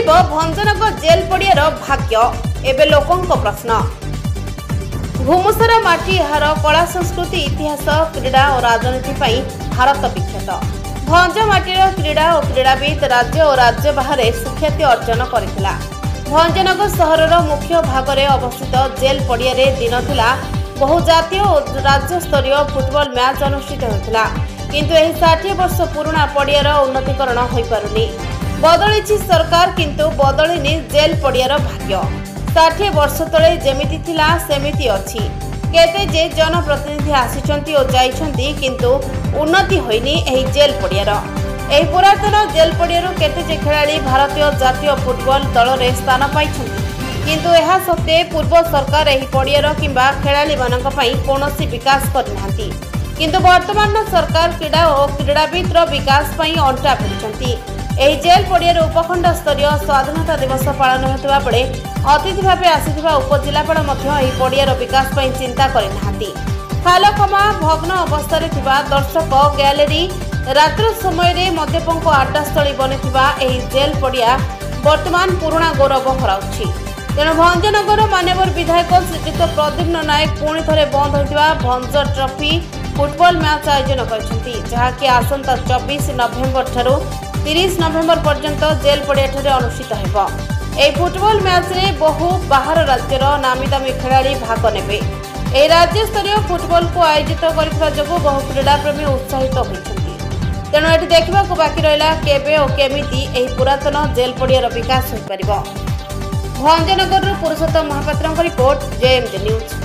बदलिब Bhanjanagar jail Padiyar भाग्य एबे लोकंक प्रश्न। घुमुसरा माटी एहार कला संस्कृति इतिहास क्रीड़ा और राजनीति पर भारत विख्यात। भंज माटीर क्रीड़ा और क्रीड़ाविद राज्य और राज्य बाहर सुख्याति अर्जन करथिला। भंजनगर सहरर मुख्य भागरे अवस्थित जेल पड़ियारे दिन थिला बहु जातीय और राज्य स्तरीय फुटबॉल मैच अनुष्ठित होता, किंतु एही 60 वर्ष पुराना पड़ियार उन्नतीकरण होई पारुनी। बदलिछि सरकार किंतु बदलिनी जेल पड़ियार भाग्य। 60 वर्ष तले जेमिति थिला सेमिति अछि। केते जे जनप्रतिनिधि आसिचंती और जाइछंती किंतु उन्नति होइनी एही जेल पड़ियार। एही पुरातन जेल पड़ियार केते जे खेलाड़ी भारतीय जातीय फुटबॉल दल रे स्थान पाइछंती, किंतु एहा सत्ते पूर्व सरकार एही पड़ियार किंबा खेलाड़ी मानक पई कोनोसी विकास करनांती, किंतु वर्तमान सरकार क्रीड़ा और क्रीड़ाविद विकास पई अंटा भिड़िछंती। एही जेल पड़ियार उपखंड स्तरीय स्वाधीनता दिवस पालन होता बेले अतिथि भाव आसिथिबा उपजिलापाल मध्य एही पड़ियार विकास पई चिंता करिनांती। खालकमा भग्न अवस्था थिबा दर्शक गैलरी रात्र समय रे मद्यपंक आड्डास्थली बनिथिबा एही जेल पड़िया वर्तमान पुराना गौरव हराउछि। तेणु भंजनगर मान्यवर विधायक श्रीयुक्त प्रद्युम्न नायक पुणी थे बंद होता भंज ट्रॉफी फुटबॉल मैच आयोजन करछंती, जहाँकि आसंता 24 नवेम्बर ठारू 30 नवेम्बर पर्यंत जेल पड़िया अनुष्ठित हेबो। एही फुटबॉल मैच रे बहु बाहर राज्यर नामीदामी खेलाड़ी भाग नेबे। एही राज्य स्तरीय फुटबॉल को आयोजित करथिबा जगो बहु क्रीड़ा प्रेमी उत्साहित होइछंती। तेणु एठी देखिबाकू बाकी रहिला केबे और केमिति एही पुरातन जेल पड़ियार विकास होई परिबो। भंजनगर पुरुषोत्तम महापात्र रिपोर्ट, जेएमजे न्यूज।